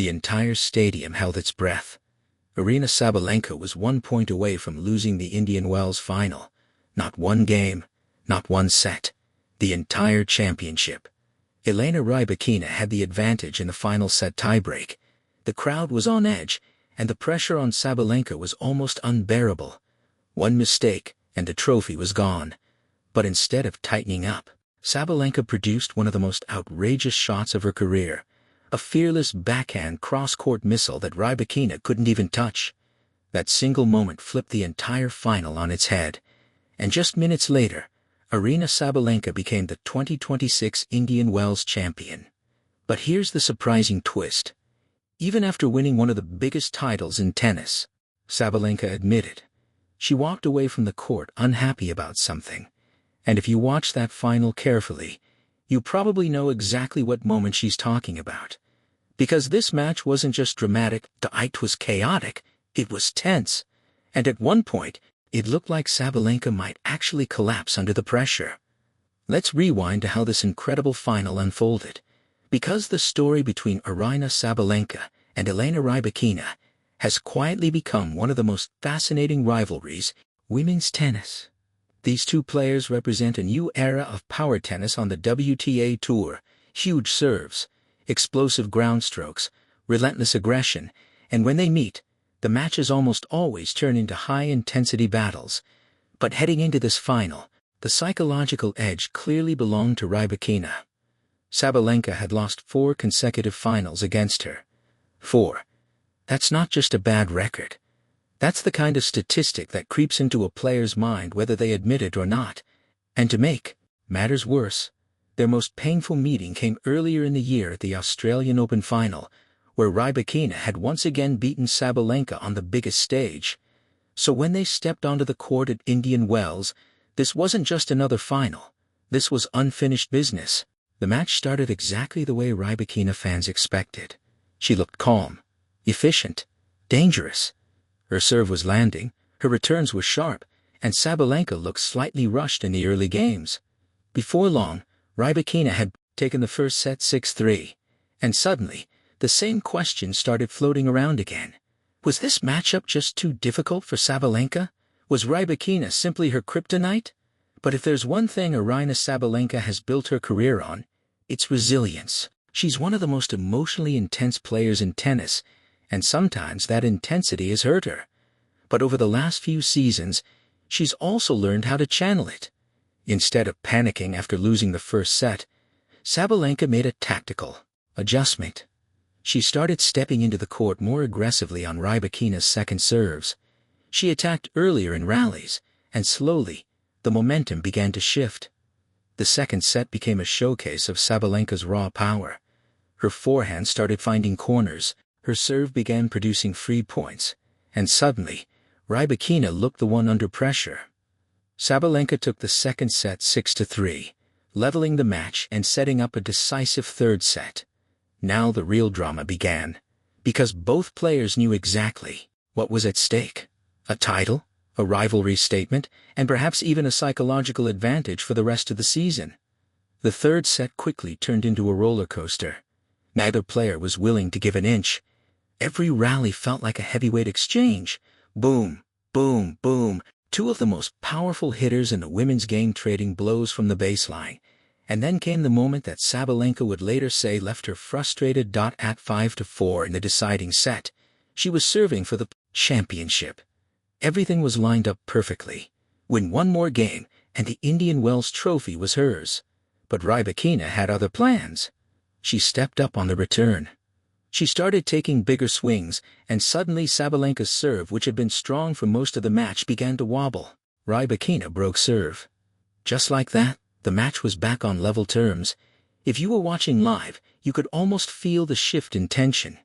The entire stadium held its breath. Aryna Sabalenka was 1 point away from losing the Indian Wells final. Not one game, not one set. The entire championship. Elena Rybakina had the advantage in the final set tiebreak. The crowd was on edge, and the pressure on Sabalenka was almost unbearable. One mistake, and the trophy was gone. But instead of tightening up, Sabalenka produced one of the most outrageous shots of her career. A fearless backhand cross-court missile that Rybakina couldn't even touch. That single moment flipped the entire final on its head. And just minutes later, Aryna Sabalenka became the 2026 Indian Wells champion. But here's the surprising twist. Even after winning one of the biggest titles in tennis, Sabalenka admitted, she walked away from the court unhappy about something. And if you watch that final carefully, you probably know exactly what moment she's talking about. Because this match wasn't just dramatic, it was chaotic, it was tense. And at one point, it looked like Sabalenka might actually collapse under the pressure. Let's rewind to how this incredible final unfolded. Because the story between Aryna Sabalenka and Elena Rybakina has quietly become one of the most fascinating rivalries in women's tennis. These two players represent a new era of power tennis on the WTA Tour. Huge serves, explosive ground strokes, relentless aggression, and when they meet, the matches almost always turn into high-intensity battles. But heading into this final, the psychological edge clearly belonged to Rybakina. Sabalenka had lost 4 consecutive finals against her. 4. That's not just a bad record. That's the kind of statistic that creeps into a player's mind whether they admit it or not. And to make matters worse, their most painful meeting came earlier in the year at the Australian Open final, where Rybakina had once again beaten Sabalenka on the biggest stage. So when they stepped onto the court at Indian Wells, this wasn't just another final. This was unfinished business. The match started exactly the way Rybakina fans expected. She looked calm, efficient, dangerous. Her serve was landing, her returns were sharp, and Sabalenka looked slightly rushed in the early games. Before long, Rybakina had taken the first set 6-3. And suddenly, the same question started floating around again. Was this matchup just too difficult for Sabalenka? Was Rybakina simply her kryptonite? But if there's one thing Aryna Sabalenka has built her career on, it's resilience. She's one of the most emotionally intense players in tennis, and sometimes that intensity has hurt her. But over the last few seasons, she's also learned how to channel it. Instead of panicking after losing the first set, Sabalenka made a tactical adjustment. She started stepping into the court more aggressively on Rybakina's second serves. She attacked earlier in rallies, and slowly, the momentum began to shift. The second set became a showcase of Sabalenka's raw power. Her forehand started finding corners, her serve began producing free points, and suddenly, Rybakina looked the one under pressure. Sabalenka took the second set 6-3, leveling the match and setting up a decisive third set. Now the real drama began, because both players knew exactly what was at stake. A title, a rivalry statement, and perhaps even a psychological advantage for the rest of the season. The third set quickly turned into a roller coaster. Neither player was willing to give an inch. Every rally felt like a heavyweight exchange. Boom, boom, boom. Two of the most powerful hitters in the women's game trading blows from the baseline. And then came the moment that Sabalenka would later say left her frustrated. At 5-4 in the deciding set, she was serving for the championship. Everything was lined up perfectly. Win one more game, and the Indian Wells trophy was hers. But Rybakina had other plans. She stepped up on the return. She started taking bigger swings, and suddenly Sabalenka's serve, which had been strong for most of the match, began to wobble. Rybakina broke serve. Just like that, the match was back on level terms. If you were watching live, you could almost feel the shift in tension.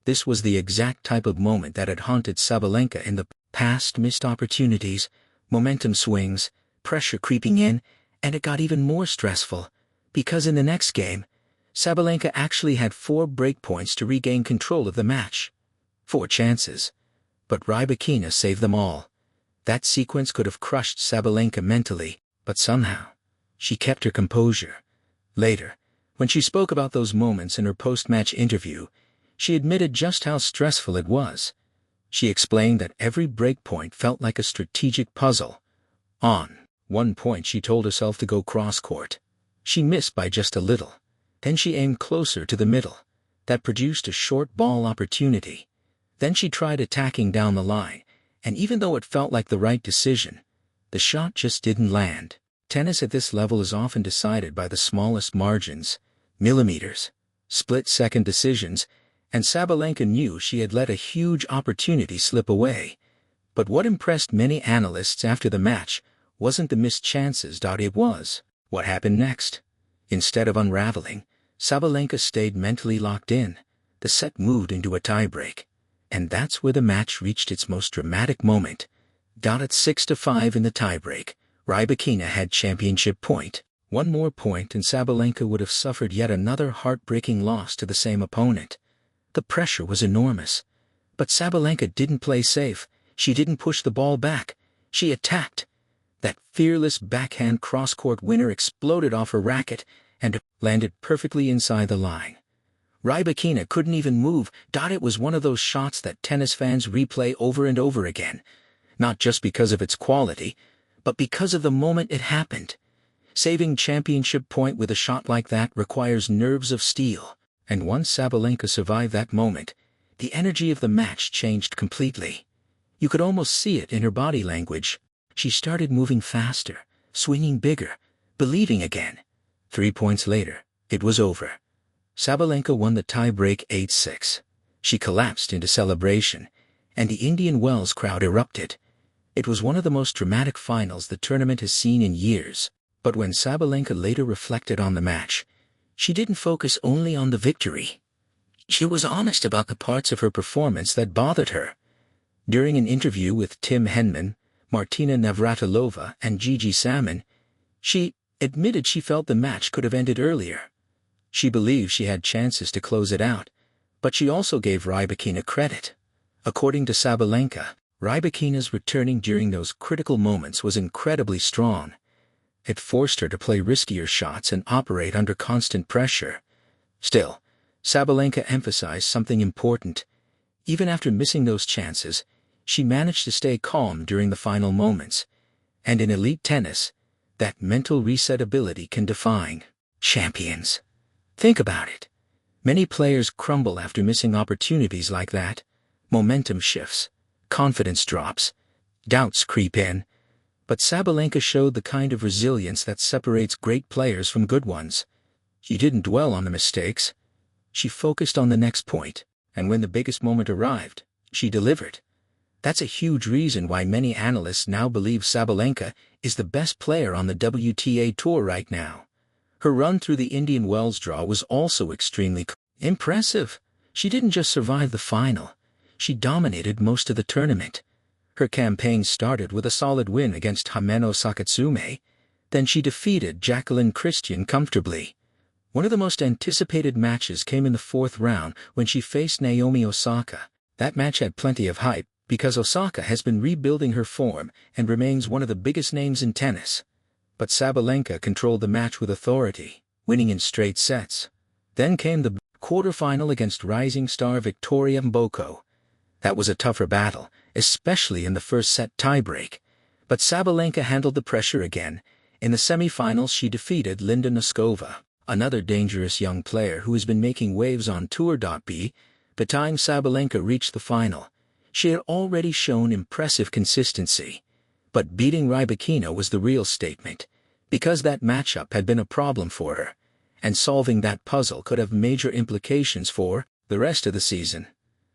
This was the exact type of moment that had haunted Sabalenka in the past. Missed opportunities, momentum swings, pressure creeping in, and it got even more stressful, because in the next game, Sabalenka actually had 4 breakpoints to regain control of the match. 4 chances. But Rybakina saved them all. That sequence could have crushed Sabalenka mentally, but somehow, she kept her composure. Later, when she spoke about those moments in her post-match interview, she admitted just how stressful it was. She explained that every break point felt like a strategic puzzle. On one point she told herself to go cross-court. She missed by just a little. Then she aimed closer to the middle. That produced a short ball opportunity. Then she tried attacking down the line, and even though it felt like the right decision, the shot just didn't land. Tennis at this level is often decided by the smallest margins, millimeters, split-second decisions, and Sabalenka knew she had let a huge opportunity slip away. But what impressed many analysts after the match wasn't the missed chances. It was what happened next. Instead of unraveling, Sabalenka stayed mentally locked in. The set moved into a tiebreak. And that's where the match reached its most dramatic moment. At 6-5 in the tiebreak, Rybakina had championship point. One more point and Sabalenka would have suffered yet another heartbreaking loss to the same opponent. The pressure was enormous. But Sabalenka didn't play safe. She didn't push the ball back. She attacked. That fearless backhand cross-court winner exploded off her racket and landed perfectly inside the line. Rybakina couldn't even move. It was one of those shots that tennis fans replay over and over again, not just because of its quality, but because of the moment it happened. Saving championship point with a shot like that requires nerves of steel, and once Sabalenka survived that moment, the energy of the match changed completely. You could almost see it in her body language. She started moving faster, swinging bigger, believing again. 3 points later, it was over. Sabalenka won the tiebreak 8-6. She collapsed into celebration, and the Indian Wells crowd erupted. It was one of the most dramatic finals the tournament has seen in years. But when Sabalenka later reflected on the match, she didn't focus only on the victory. She was honest about the parts of her performance that bothered her. During an interview with Tim Henman, Martina Navratilova, and Gigi Salmon, she admitted she felt the match could have ended earlier. She believed she had chances to close it out, but she also gave Rybakina credit. According to Sabalenka, Rybakina's returning during those critical moments was incredibly strong. It forced her to play riskier shots and operate under constant pressure. Still, Sabalenka emphasized something important. Even after missing those chances, she managed to stay calm during the final moments. And in elite tennis, that mental reset ability can define champions. Think about it. Many players crumble after missing opportunities like that. Momentum shifts, confidence drops, doubts creep in. But Sabalenka showed the kind of resilience that separates great players from good ones. She didn't dwell on the mistakes. She focused on the next point, and when the biggest moment arrived, she delivered. That's a huge reason why many analysts now believe Sabalenka is the best player on the WTA Tour right now. Her run through the Indian Wells draw was also extremely impressive. She didn't just survive the final. She dominated most of the tournament. Her campaign started with a solid win against Himeno Sakatsume. Then she defeated Jacqueline Christian comfortably. One of the most anticipated matches came in the fourth round when she faced Naomi Osaka. That match had plenty of hype, because Osaka has been rebuilding her form and remains one of the biggest names in tennis. But Sabalenka controlled the match with authority, winning in straight sets. Then came the quarterfinal against rising star Victoria Mboko. That was a tougher battle, especially in the first set tiebreak. But Sabalenka handled the pressure again. In the semifinals she defeated Linda Noskova, another dangerous young player who has been making waves on Tour. By the time Sabalenka reached the final, she had already shown impressive consistency. But beating Rybakina was the real statement, because that matchup had been a problem for her, and solving that puzzle could have major implications for the rest of the season.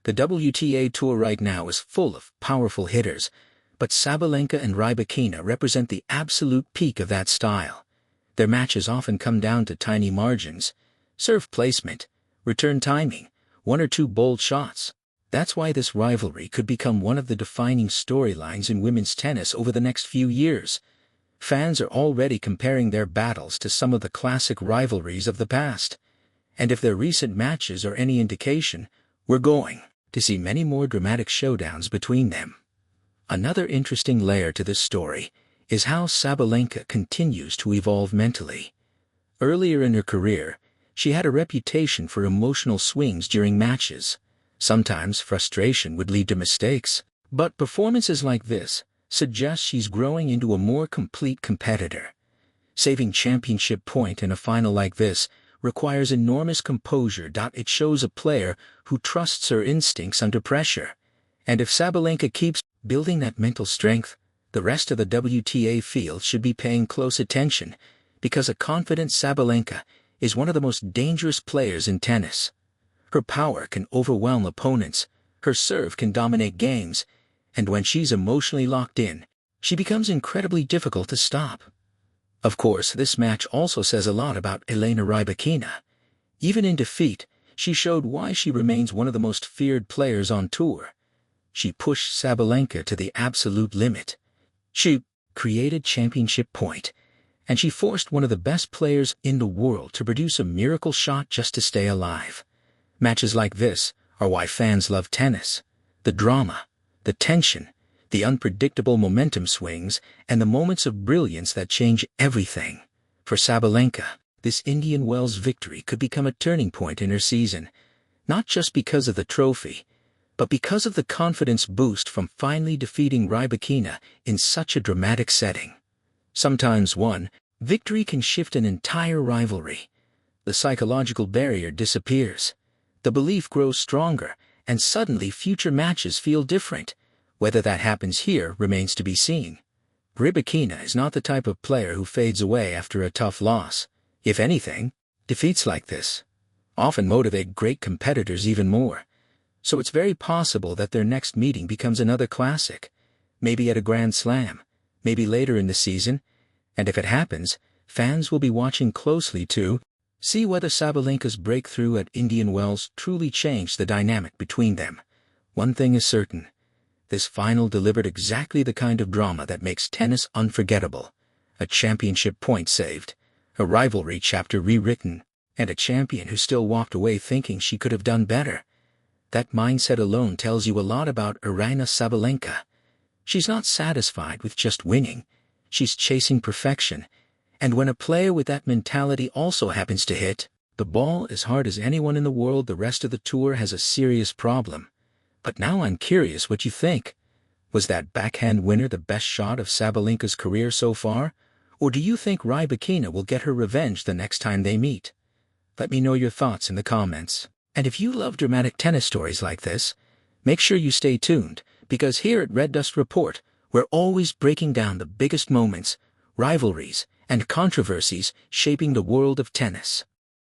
The WTA Tour right now is full of powerful hitters, but Sabalenka and Rybakina represent the absolute peak of that style. Their matches often come down to tiny margins, serve placement, return timing, one or two bold shots. That's why this rivalry could become one of the defining storylines in women's tennis over the next few years. Fans are already comparing their battles to some of the classic rivalries of the past. And if their recent matches are any indication, we're going to see many more dramatic showdowns between them. Another interesting layer to this story is how Sabalenka continues to evolve mentally. Earlier in her career, She had a reputation for emotional swings during matches. Sometimes frustration would lead to mistakes, but performances like this suggest she's growing into a more complete competitor. Saving championship point in a final like this requires enormous composure. It shows a player who trusts her instincts under pressure. And if Sabalenka keeps building that mental strength, the rest of the WTA field should be paying close attention, because a confident Sabalenka is one of the most dangerous players in tennis. Her power can overwhelm opponents, her serve can dominate games, and when she's emotionally locked in, she becomes incredibly difficult to stop. Of course, this match also says a lot about Elena Rybakina. Even in defeat, she showed why she remains one of the most feared players on tour. She pushed Sabalenka to the absolute limit. She created championship point, and she forced one of the best players in the world to produce a miracle shot just to stay alive. Matches like this are why fans love tennis. The drama, the tension, the unpredictable momentum swings, and the moments of brilliance that change everything. For Sabalenka, this Indian Wells victory could become a turning point in her season, not just because of the trophy, but because of the confidence boost from finally defeating Rybakina in such a dramatic setting. Sometimes one victory can shift an entire rivalry. The psychological barrier disappears. The belief grows stronger, and suddenly future matches feel different. Whether that happens here remains to be seen. Rybakina is not the type of player who fades away after a tough loss. If anything, defeats like this often motivate great competitors even more. So it's very possible that their next meeting becomes another classic, maybe at a Grand Slam, maybe later in the season, and if it happens, fans will be watching closely to see whether Sabalenka's breakthrough at Indian Wells truly changed the dynamic between them. One thing is certain: this final delivered exactly the kind of drama that makes tennis unforgettable. A championship point saved, a rivalry chapter rewritten, and a champion who still walked away thinking she could have done better. That mindset alone tells you a lot about Aryna Sabalenka. She's not satisfied with just winning. She's chasing perfection. And when a player with that mentality also happens to hit the ball as hard as anyone in the world, the rest of the tour has a serious problem. But now I'm curious what you think. Was that backhand winner the best shot of Sabalenka's career so far? Or do you think Rybakina will get her revenge the next time they meet? Let me know your thoughts in the comments. And if you love dramatic tennis stories like this, make sure you stay tuned, because here at RedDust Report, we're always breaking down the biggest moments, rivalries, and controversies shaping the world of tennis.